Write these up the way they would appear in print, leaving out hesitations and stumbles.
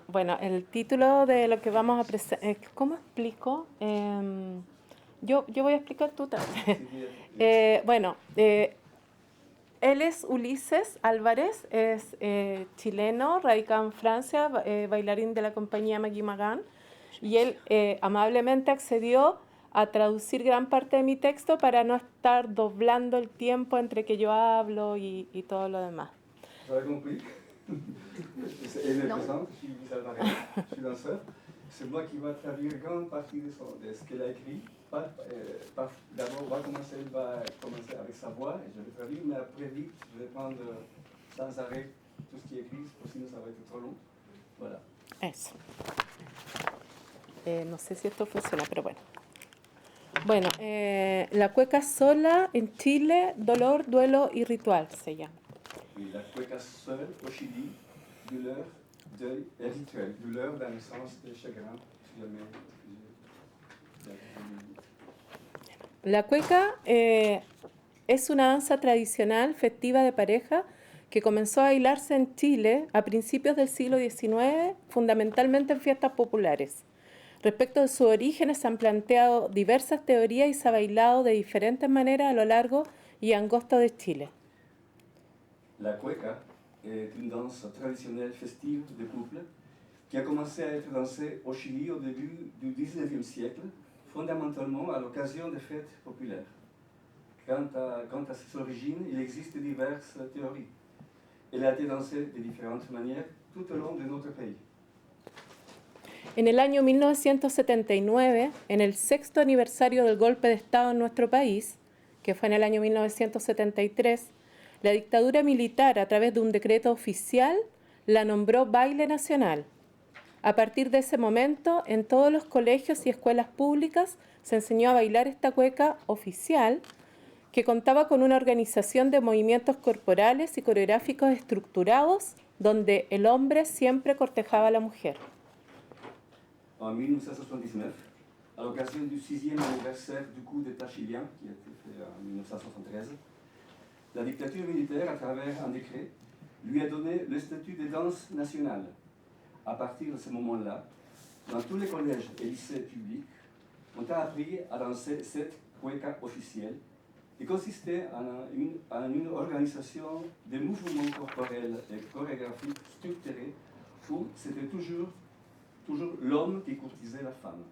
Bueno, el título de lo que vamos a presentar, ¿cómo explico? Yo voy a explicar tú también. Bueno, él es Ulises Álvarez, es chileno, radicado en Francia, bailarín de la compañía Maggie Magan, y él amablemente accedió a traducir gran parte de mi texto para no estar doblando el tiempo entre que yo hablo y todo lo demás. J'aurais compris. Et me présente, je suis Lisa Alvarez, je suis danseur. C'est moi qui va traduire grande partie de ce qu'elle a écrit. D'abord, on va commencer avec sa voix, et je vais traduire, mais après vite, je vais prendre sans arrêt tout ce qui est écrit, sinon ça va être trop long. Voilà. Eso. No sé si esto funciona, pero bueno. Bueno, la cueca sola en Chile, dolor, duelo y ritual se llama. Oui, la cueca seule au Chili, douleur, deuil et rituel. Douleur dans le sens de chagrin, si jamais La cueca es una danza tradicional festiva de pareja que comenzó a bailarse en Chile a principios del siglo XIX, fundamentalmente en fiestas populares. Respecto de sus orígenes se han planteado diversas teorías y se ha bailado de diferentes maneras a lo largo y angosto de Chile. La cueca est une danse traditionnelle festive de couple qui a commencé à être dansée au Chili au début du XIXe siècle, fondamentalement à l'occasion des fêtes populaires. Quant à ses origines, il existe diverses théories. Elle a été dansée de différentes manières tout au long de notre pays. En el año 1979, en el sexto aniversario del golpe de Estado en nuestro país, que fue en el año 1973, la dictadura militar, a través de un decreto oficial, la nombró baile nacional. A partir de ese momento, en todos los colegios y escuelas públicas se enseñó a bailar esta cueca oficial, que contaba con una organización de movimientos corporales y coreográficos estructurados, donde el hombre siempre cortejaba a la mujer. En 1979, à l'occasion du 6e anniversaire du coup d'État chilien, qui a été fait en 1973, la dictature militaire, à travers un décret, lui a donné le statut de danse nationale. À partir de ce moment-là, dans tous les collèges et lycées publics, on a appris à danser cette cueca officielle, qui consistait en une organisation de mouvements corporels et chorégraphiques structurés où c'était toujours l'homme qui courtisait la femme.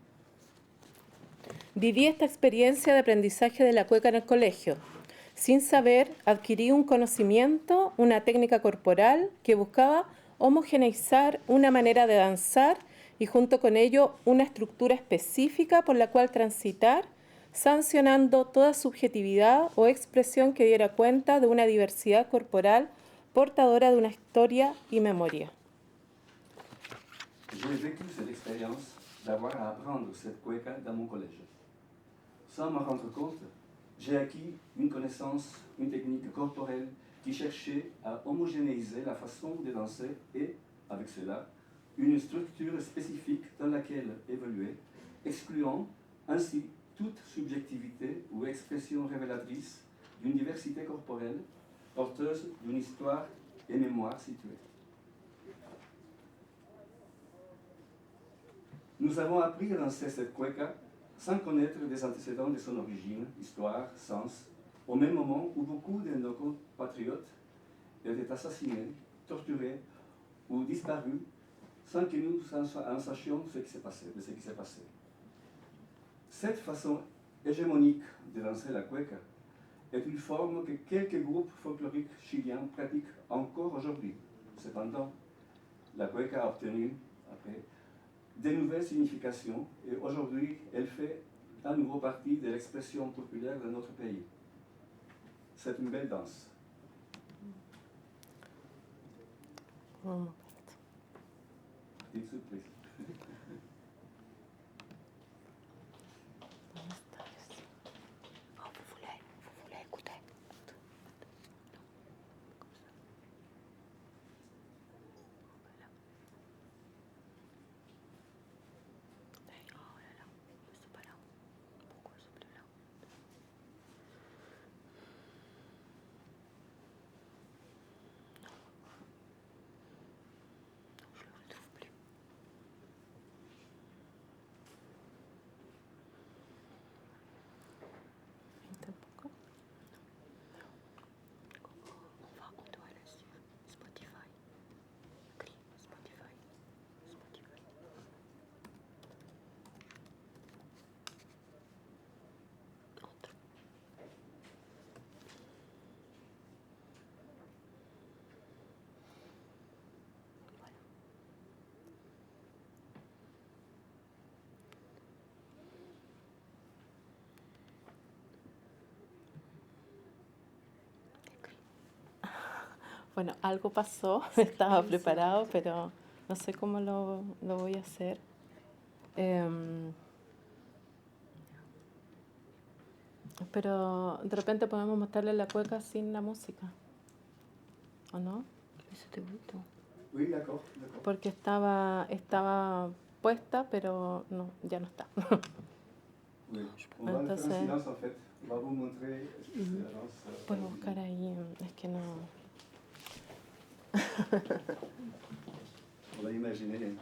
Viví esta experiencia de aprendizaje de la cueca en el colegio. Sin saber, adquirí un conocimiento, una técnica corporal que buscaba homogeneizar una manera de danzar y junto con ello una estructura específica por la cual transitar, sancionando toda subjetividad o expresión que diera cuenta de una diversidad corporal portadora de una historia y memoria. J'ai vécu cette expérience d'avoir à apprendre cette cueca dans mon collège. Sans m'en rendre compte, j'ai acquis une connaissance, une technique corporelle qui cherchait à homogénéiser la façon de danser et, avec cela, une structure spécifique dans laquelle évoluer, excluant ainsi toute subjectivité ou expression révélatrice d'une diversité corporelle porteuse d'une histoire et mémoire située. Nous avons appris à danser cette cueca sans connaître les antécédents de son origine, histoire, sens, au même moment où beaucoup de nos compatriotes étaient assassinés, torturés ou disparus sans que nous en sachions ce qui s'est passé. Cette façon hégémonique de danser la cueca est une forme que quelques groupes folkloriques chiliens pratiquent encore aujourd'hui. Cependant, la cueca a obtenu, après, de nouvelles significations et aujourd'hui, elle fait à nouveau partie de l'expression populaire de notre pays. C'est une belle danse. Une surprise. Vous voulez écouter? Je le retrouve plus. Bueno, algo pasó, estaba preparado, pero no sé cómo lo voy a hacer. Pero de repente podemos mostrarle la cueca sin la música, ¿o no? Eso te gustó. Oui, d'accord. Porque estaba puesta, pero no, ya no está. Oui. On va le faire en silence en fait. On va vous montrer la danse. Puedo buscar ahí, es que no. On va imaginer.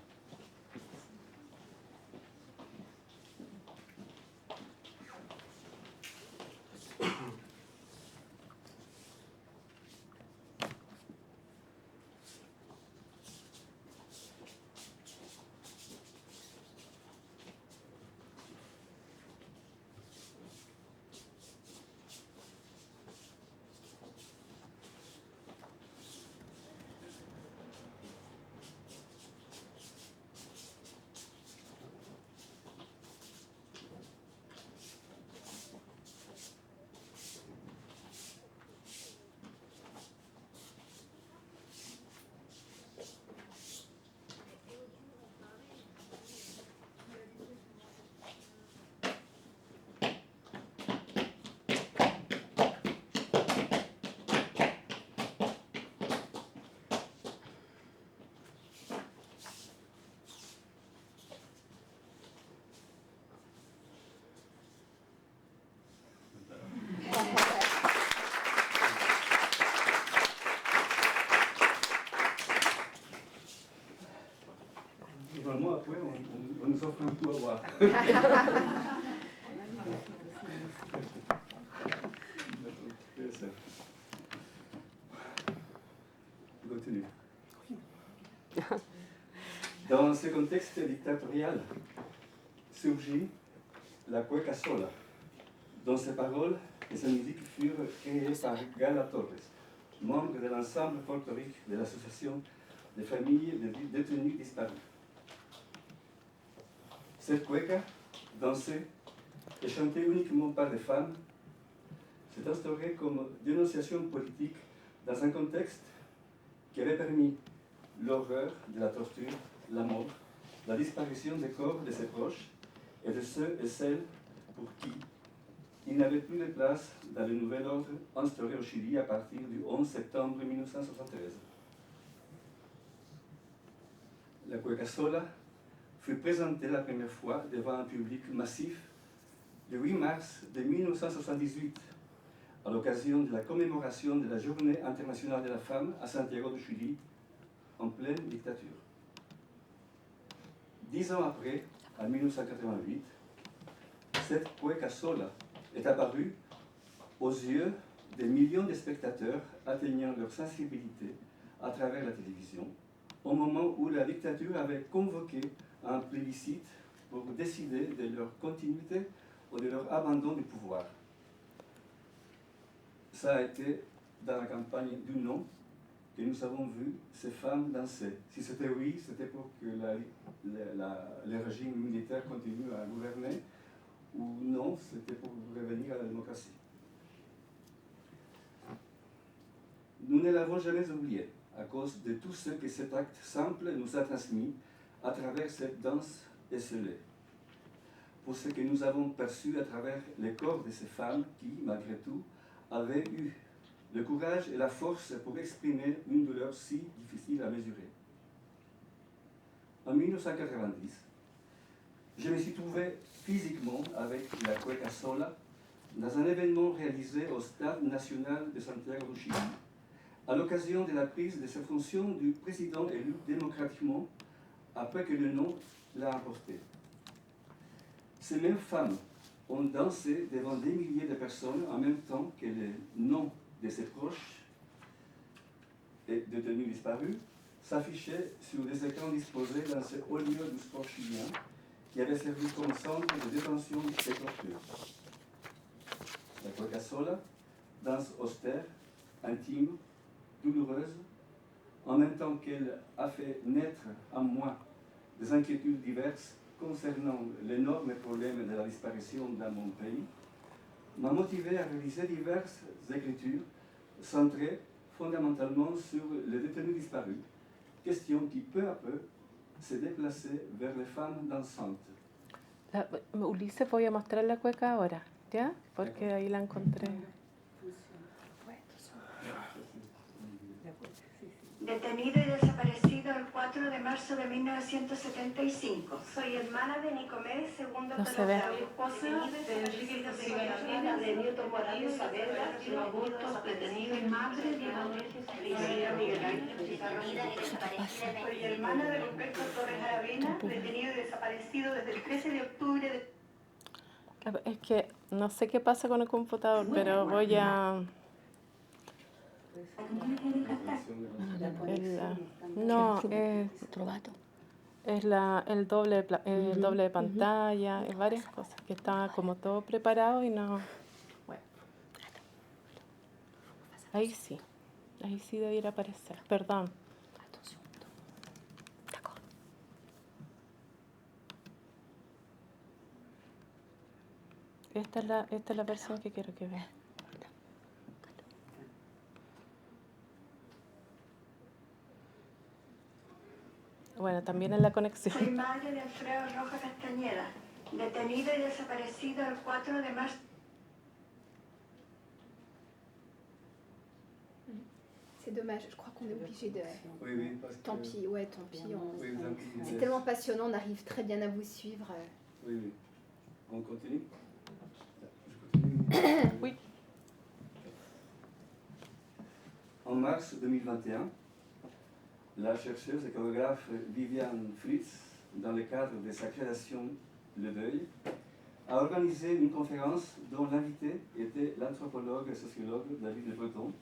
Normalement, après, on nous offre un coup à boire. On continue. Dans ce contexte dictatorial surgit la cueca sola, dont ses paroles et sa musique furent créées par Gala Torres, membre de l'ensemble folklorique de l'association des familles de détenus disparus. Cette cueca, dansée et chantée uniquement par des femmes, s'est instaurée comme dénonciation politique dans un contexte qui avait permis l'horreur de la torture, la mort, la disparition des corps de ses proches et de ceux et celles pour qui il n'avait plus de place dans le nouvel ordre instauré au Chili à partir du 11 septembre 1973. La cueca sola fut présentée la première fois devant un public massif le 8 mars de 1978, à l'occasion de la commémoration de la Journée internationale de la femme à Santiago du Chili, en pleine dictature. 10 ans après, en 1988, cette cueca sola est apparue aux yeux des millions de spectateurs atteignant leur sensibilité à travers la télévision, au moment où la dictature avait convoqué un plébiscite pour décider de leur continuité ou de leur abandon du pouvoir. Ça a été dans la campagne du non que nous avons vu ces femmes danser. Si c'était oui, c'était pour que le régime militaire continue à gouverner, ou non, c'était pour revenir à la démocratie. Nous ne l'avons jamais oublié, à cause de tout ce que cet acte simple nous a transmis à travers cette danse esselée. Pour ce que nous avons perçu à travers les corps de ces femmes qui, malgré tout, avaient eu le courage et la force pour exprimer une douleur si difficile à mesurer. En 1990, je me suis trouvé physiquement avec la cueca sola dans un événement réalisé au Stade national de Santiago du Chili, à l'occasion de la prise de ses fonctions du président élu démocratiquement après que le non l'a emporté. Ces mêmes femmes ont dansé devant des milliers de personnes en même temps que les noms de ses proches et détenus disparus s'affichaient sur des écrans disposés dans ce haut lieu du sport chilien qui avait servi comme centre de détention et torture. La cueca sola, danse austère, intime, douloureuse, en même temps qu'elle a fait naître en moi des inquiétudes diverses concernant l'énorme problème de la disparition dans mon pays, m'a motivé à réaliser diverses écritures centrées fondamentalement sur les détenus disparus, question qui peu à peu s'est déplacée vers les femmes dansantes. Ulises, voy a mostrar la cueca ahora, ¿ya? Porque ahí la encontré. Detenido y desaparecido el 4 de marzo de 1975. Soy hermana de Nicomé, segundo No se ve. soy esposa de Enrique José García, de Nieto Morales Saavedra, Augusto, detenido y madre de María Miguel Ángel Pizarro. Soy hermana de Roberto Torres Aravena, detenido y desaparecido desde el 13 de octubre de... Es que no sé qué pasa con el computador, pero voy a... No, es el doble de pantalla, es varias cosas, que está como todo preparado y no... Bueno. Ahí sí debiera aparecer, perdón. Esta es la versión que quiero que vean. Bueno, también en la conexión. Soy madre de Alfredo Roja Castañeda, detenido y desaparecido el 4 de marzo. C'est dommage, je crois qu'on est obligé de... Oui, parce Tant que... pis, ouais, tant pis. Oui, vous inquiétez. C'est tellement passionnant, on arrive très bien à vous suivre. Oui. On continue? Je continue. Oui. En mars 2021, la chercheuse et chorégraphe Viviane Fritz, dans le cadre de sa création Le Deuil, a organisé une conférence dont l'invité était l'anthropologue et sociologue David Le Breton.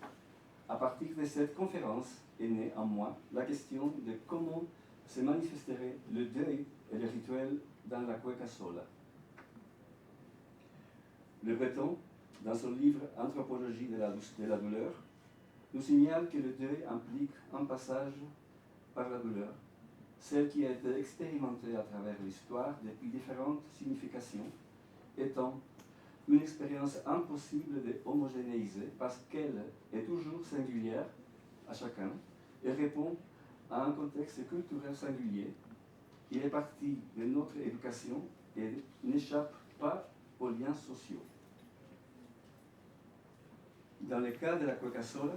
À partir de cette conférence est née en moi la question de comment se manifesterait le deuil et le rituel dans la cueca sola. Le Breton, dans son livre Anthropologie de la douleur, nous signale que le deuil implique un passage par la douleur, celle qui a été expérimentée à travers l'histoire depuis différentes significations, étant une expérience impossible de homogénéiser parce qu'elle est toujours singulière à chacun et répond à un contexte culturel singulier. Il est parti de notre éducation et n'échappe pas aux liens sociaux. Dans le cas de la cueca sola,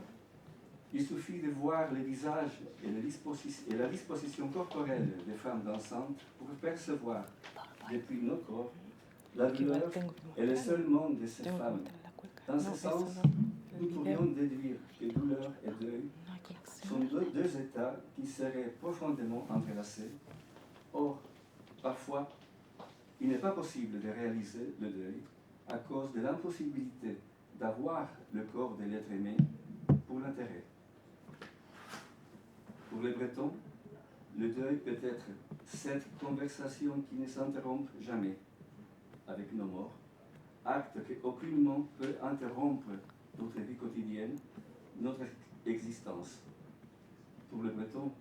il suffit de voir les visages et la disposition corporelle des femmes dansantes pour percevoir depuis nos corps la douleur est le seul monde de ces femmes. Dans ce sens, nous pourrions déduire que douleur et deuil sont deux états qui seraient profondément entrelacés. Or, parfois, il n'est pas possible de réaliser le deuil à cause de l'impossibilité d'avoir le corps de l'être aimé pour l'intérêt. Pour les Bretons, le deuil peut être cette conversation qui ne s'interrompt jamais avec nos morts, acte qui aucunement peut interrompre notre vie quotidienne, notre existence. Pour le Breton,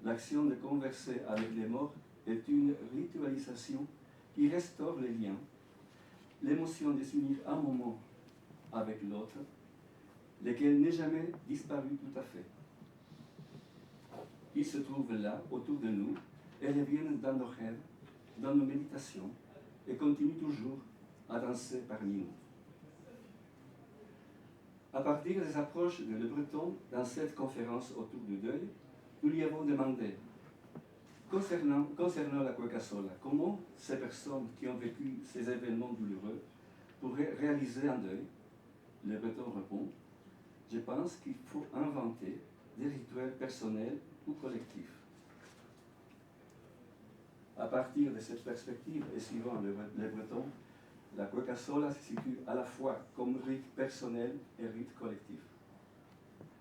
l'action de converser avec les morts est une ritualisation qui restaure les liens, l'émotion de s'unir un moment avec l'autre, lequel n'est jamais disparu tout à fait. Ils se trouvent là, autour de nous, et reviennent dans nos rêves, dans nos méditations, et continuent toujours à danser parmi nous. À partir des approches de Le Breton dans cette conférence autour du deuil, nous lui avons demandé, concernant la cueca sola, comment ces personnes qui ont vécu ces événements douloureux pourraient réaliser un deuil. Le Breton répond, je pense qu'il faut inventer des rituels personnels ou collectifs. À partir de cette perspective et suivant les Bretons, la cueca sola se situe à la fois comme rite personnel et rite collectif.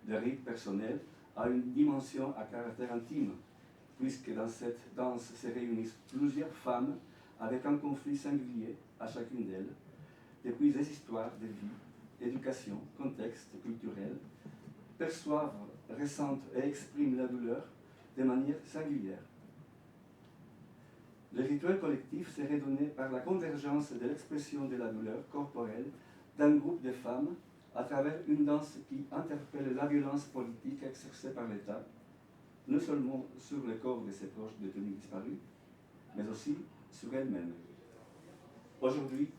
Le rite personnel a une dimension à caractère intime, puisque dans cette danse se réunissent plusieurs femmes avec un conflit singulier à chacune d'elles, depuis des histoires de vie, éducation, contexte culturel, perçoivent, ressentent et expriment la douleur de manière singulière. Le rituel collectif serait donné par la convergence de l'expression de la douleur corporelle d'un groupe de femmes à travers une danse qui interpelle la violence politique exercée par l'État, non seulement sur le corps de ses proches détenus disparus, mais aussi sur elle-même. Aujourd'hui,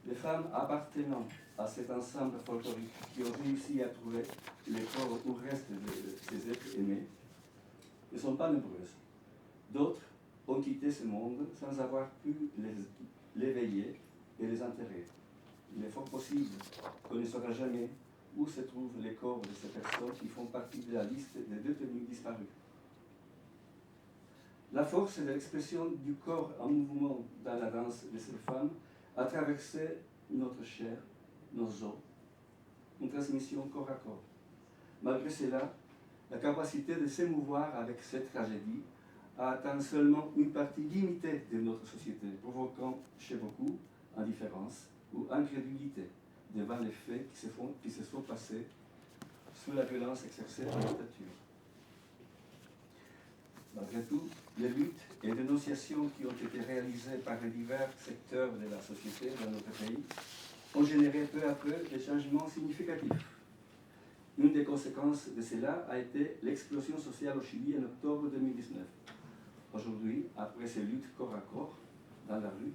les femmes appartenant à cet ensemble folklorique qui ont réussi à trouver les corps ou restes de ces êtres aimés ne sont pas nombreuses. D'autres ont quitté ce monde sans avoir pu les veiller et les enterrer. Il est fort possible qu'on ne saura jamais où se trouvent les corps de ces personnes qui font partie de la liste des détenus disparus. La force de l'expression du corps en mouvement dans la danse de ces femmes a traversé notre chair, nos os, une transmission corps à corps. Malgré cela, la capacité de s'émouvoir avec cette tragédie a atteint seulement une partie limitée de notre société, provoquant chez beaucoup indifférence ou incrédulité devant les faits qui se sont passés sous la violence exercée par la dictature. Malgré tout, les luttes et dénonciations qui ont été réalisées par les divers secteurs de la société dans notre pays ont généré peu à peu des changements significatifs. Une des conséquences de cela a été l'explosion sociale au Chili en octobre 2019. Aujourd'hui, après ces luttes corps à corps dans la rue,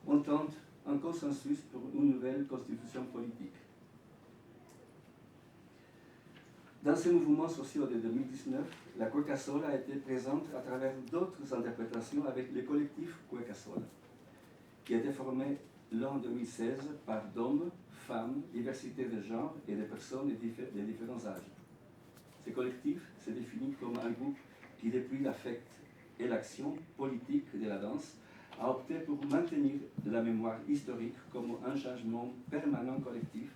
on tente un consensus pour une nouvelle constitution politique. Dans ces mouvements sociaux de 2019, la Cueca Sola a été présente à travers d'autres interprétations avec le collectif Cueca Sola, qui a été formé l'an 2016 par d'hommes, femmes, diversité de genre et de personnes de différents âges. Ce collectif se définit comme un groupe qui, depuis l'affect et l'action politique de la danse, a opté pour maintenir la mémoire historique comme un changement permanent collectif,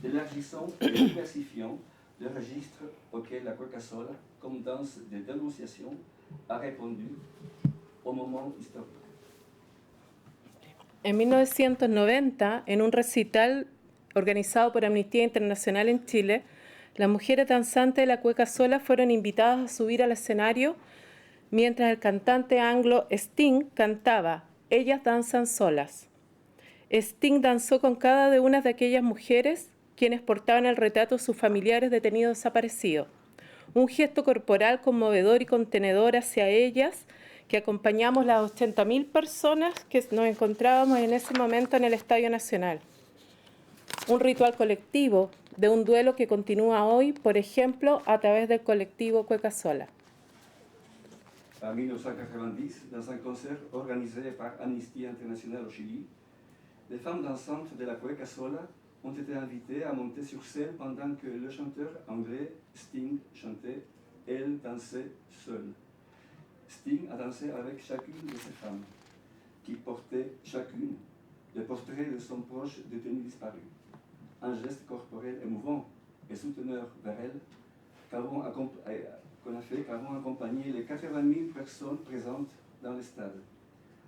élargissant et diversifiant le registre auquel la Cueca Sola, comme danse de dénonciation, a répondu au moment historique. En 1990, en un recital organizado por Amnistía Internacional en Chile, las mujeres danzantes de la Cueca Sola fueron invitadas a subir al escenario mientras el cantante anglo Sting cantaba «Ellas danzan solas». Sting danzó con cada una de aquellas mujeres quienes portaban el retrato de sus familiares detenidos desaparecidos. Un gesto corporal conmovedor y contenedor hacia ellas que acompañamos las 80.000 personas que nos encontrábamos en ese momento en el Estadio Nacional. Un ritual colectivo de un duelo que continúa hoy, por ejemplo, a través del colectivo Cueca Sola. En 1990, dans un concert organisé par Amnesty International au Chili, les femmes dansantes de la Cueca Sola ont été invitées à monter sur scène pendant que le chanteur anglais Sting chantait « Elle dansait seule ». Sting a dansé avec chacune de ces femmes, qui portaient chacune le portrait de son proche détenu disparu. Un geste corporel émouvant et souteneur vers elle qu'avons accompagné les 80 000 personnes présentes dans le stade.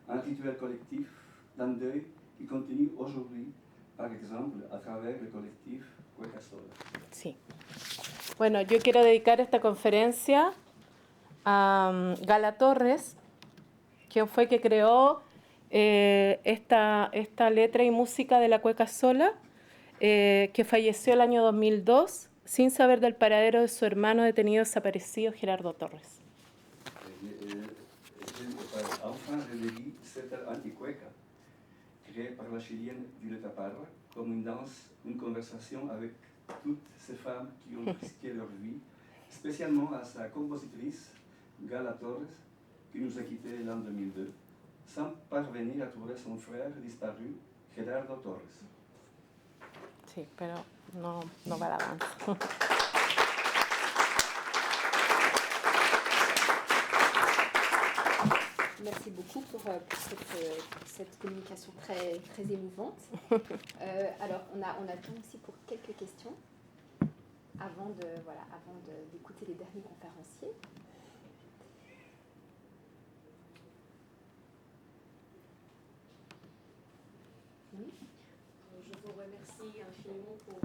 Un rituel collectif d'un deuil qui continue aujourd'hui, par exemple, a travers le collectif Cueca Sola. Sí. Bueno, yo quiero dedicar esta conferencia a Gala Torres, quien fue que creó esta letra y música de la Cueca Sola, que falleció el año 2002 sin saber del paradero de su hermano detenido desaparecido, Gerardo Torres. Enfin, je dédie cette anti-cueca, créée par la chilienne Violeta Parra, comme une danse, une conversation avec toutes ces femmes qui ont risqué leur vie, spécialement à sa compositrice, Gala Torres, qui nous a quittés l'an 2002, sans parvenir à trouver son frère disparu, Gerardo Torres. Sí, pero no va la danza. Merci beaucoup pour cette communication très, très émouvante. Alors, on a le temps aussi pour quelques questions avant d'écouter les derniers conférenciers. Oui. Je vous remercie infiniment pour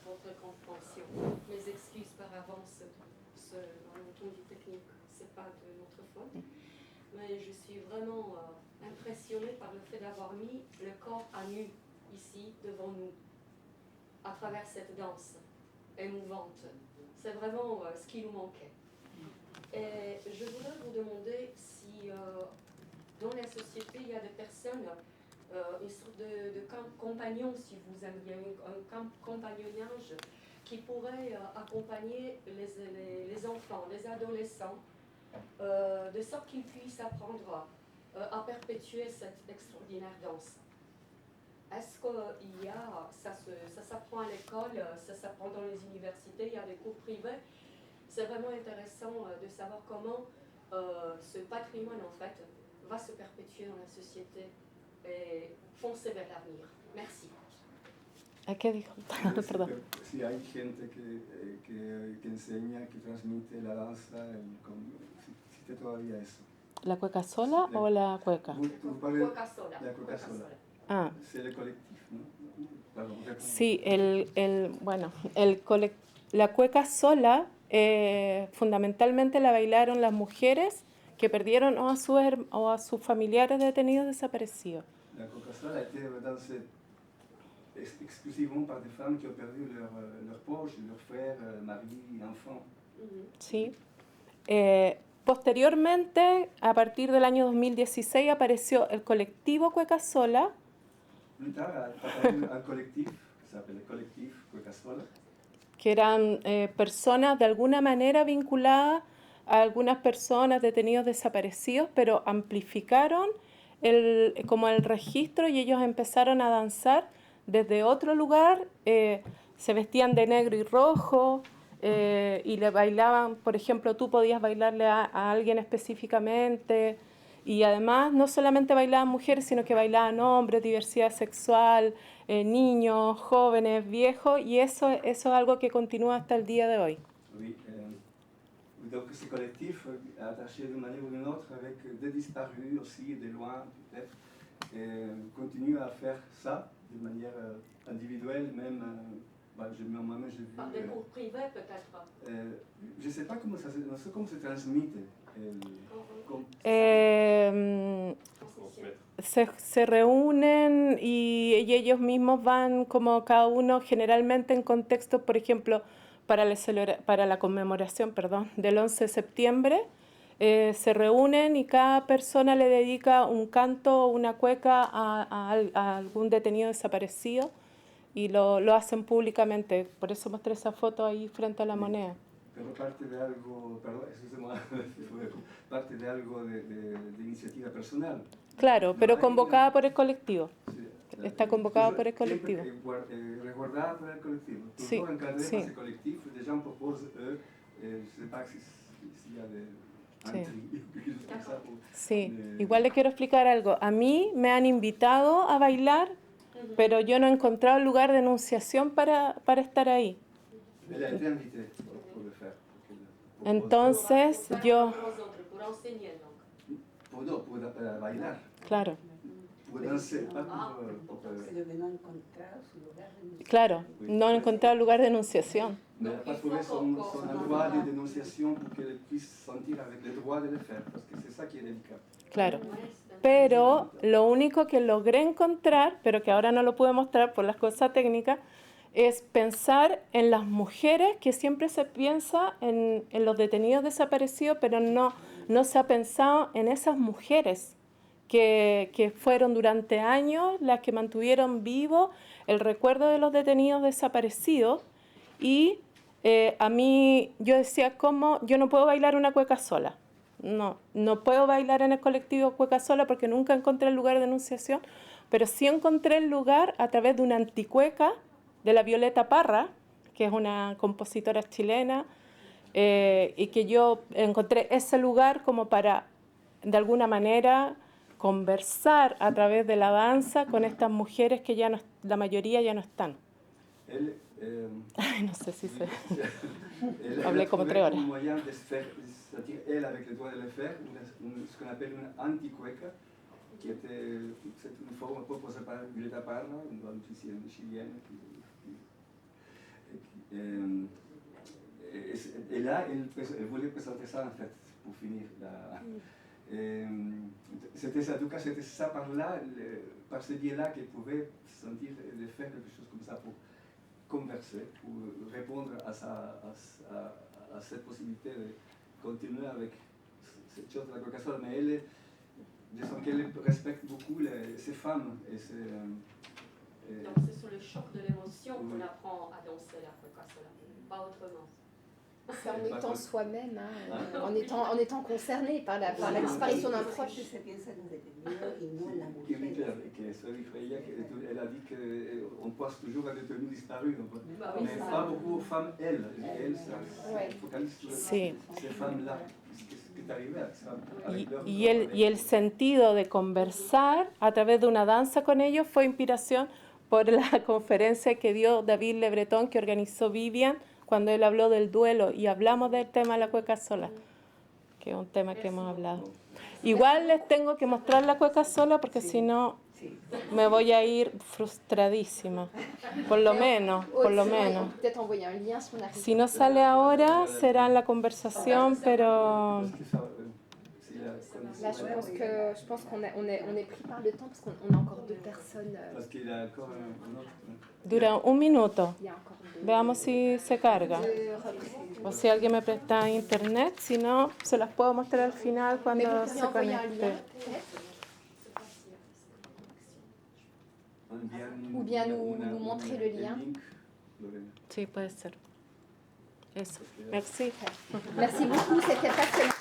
votre compréhension. Mes excuses par avance, dans l'entendu technique, ce n'est pas de notre faute. Mais je suis vraiment impressionnée par le fait d'avoir mis le corps à nu ici devant nous. à travers cette danse émouvante. C'est vraiment ce qui nous manquait. Et je voudrais vous demander si dans la société il y a des personnes, une sorte de compagnon, si vous aimiez un compagnonnage, qui pourrait accompagner les enfants, les adolescents, de sorte qu'ils puissent apprendre à perpétuer cette extraordinaire danse. Est-ce qu'il y a, ça s'apprend à l'école, ça s'apprend dans les universités, il y a des cours privés. C'est vraiment intéressant de savoir comment ce patrimoine en fait va se perpétuer dans la société et foncer vers l'avenir. Merci. ¿A qué dijo? Perdón. Si hay gente que enseña, que transmite la danza, si existe todavía eso. ¿La cueca sola o la cueca? Cueca sola. La cueca sola. Ah. C'est le collectif, ¿no? Pardon, sí, la cueca sola fundamentalmente la bailaron las mujeres que perdieron o a sus familiares detenidos desaparecidos. La cueca sola a été dansée exclusivement par des femmes qui ont perdu leurs proches, leurs frères, maris, enfants. Sí. Posteriormente, a partir del año 2016, apareció el colectivo Cueca Sola. Plus tard, a apparu un collectif qui s'appelle le collectif Cueca Sola. Que eran personas de alguna manera vinculadas a algunas personas detenidos desaparecidos, pero amplificaron como el registro y ellos empezaron a danzar desde otro lugar, se vestían de negro y rojo y le bailaban, por ejemplo, tú podías bailarle a alguien específicamente y además no solamente bailaban mujeres, sino que bailaban hombres, diversidad sexual, niños, jóvenes, viejos, y eso es algo que continúa hasta el día de hoy. Oui, donc ce collectif attaché d'une manière ou d'une autre avec des disparus aussi, de loin peut-être, continue à faire ça de manière individuelle, même moi-même j'ai vu... Par des cours privés peut-être. Je ne sais pas comment ça se transmite. Se reúnen y ellos mismos van como cada uno generalmente en contextos, por ejemplo, para la conmemoración del 11 de septiembre, se reúnen y cada persona le dedica un canto o una cueca a algún detenido desaparecido y lo hacen públicamente. Por eso mostré esa foto ahí frente a la moneda. Pero parte de algo, perdón, parte de algo de iniciativa personal. Claro, pero convocada por el colectivo. Sí, está convocada por el colectivo. Resguardada por el colectivo. Sí, Toujours encadré sí. par ce collectif. Des gens proposent, eux, je ne sais pas s'il y a un tri, quelque chose comme ça. Sí, igual le quiero explicar algo. A mí me han invitado a bailar, pero yo no he encontrado el lugar de enunciación para estar ahí. Elle a été invitée pour le faire. Entonces yo... Pour bailar. Claro. Pour danser, pas pour... Claro, no he encontrado el lugar de enunciación. Mais elle n'a pas trouvé son endroit de dénonciation pour qu'elle puisse sentir avec le droit de le faire, parce que c'est ça qui est délicat. Claro. Pero lo único que logré encontrar, pero que ahora no lo pude mostrar por las cosas técnicas, es pensar en las mujeres, que siempre se piensa en los detenidos desaparecidos, pero no se ha pensado en esas mujeres que fueron durante años las que mantuvieron vivo el recuerdo de los detenidos desaparecidos. Y a mí, yo decía, ¿cómo? Yo no puedo bailar una cueca sola. No puedo bailar en el colectivo cueca sola porque nunca encontré el lugar de enunciación, pero sí encontré el lugar a través de una anticueca de la Violeta Parra, que es una compositora chilena, y que yo encontré ese lugar como para, de alguna manera, conversar a través de la danza con estas mujeres que ya no, la mayoría ya no están. Ay, no sé si se... Hablé como 3 horas. Elle, avec le droit de le faire, ce qu'on appelle une anti-cueca, qui était une forme proposée par Violeta Parra, une musicienne chilienne. Et là, elle voulait présenter ça, en fait, pour finir. En tout cas, c'était ça par là, par ce biais-là, qu'elle pouvait sentir de faire quelque chose comme ça pour converser, pour répondre à cette possibilité de continuer avec cette chose de la Coca-Cola. Mais elle, disons qu'elle respecte beaucoup ces femmes. Et Donc c'est sur le choc de l'émotion qu'on apprend à danser la Coca-Cola, pas autrement. C'est en étant soi-même, hein, en étant concerné par la disparition d'un proche. Que Sophie Freya, elle a dit qu'on pense toujours à des tenues disparues, mais pas beaucoup aux femmes, elles se focalisent sur ces femmes-là. ¿Qué te arrive a ça avec leur Y el sentido de conversar a través de una danza con ellos fue inspiración por la conferencia que dio David Le Breton, que organizó Vivian, cuando él habló del duelo, y hablamos del tema de la cueca sola, que es un tema que hemos hablado. Igual les tengo que mostrar la cueca sola, porque si no me voy a ir frustradísima, por lo menos. Peut-être envoyer un lien sur la Si no sale ahora, será en la conversación, pero... Là, je pense qu'on est pris par le temps parce qu'on a encore deux personnes. Parce qu'il y a encore un autre. Dura un minuto. Il y a encore deux. Veamos si se carga. O si alguien me presta internet, si no, se las puedo mostrar al final Mais cuando vous se pouvez envoyer un conecte. lien, peut-être, ou bien nous montrer le lien. Sí, puede ser. Eso. Merci. Merci beaucoup, c'était passionnant.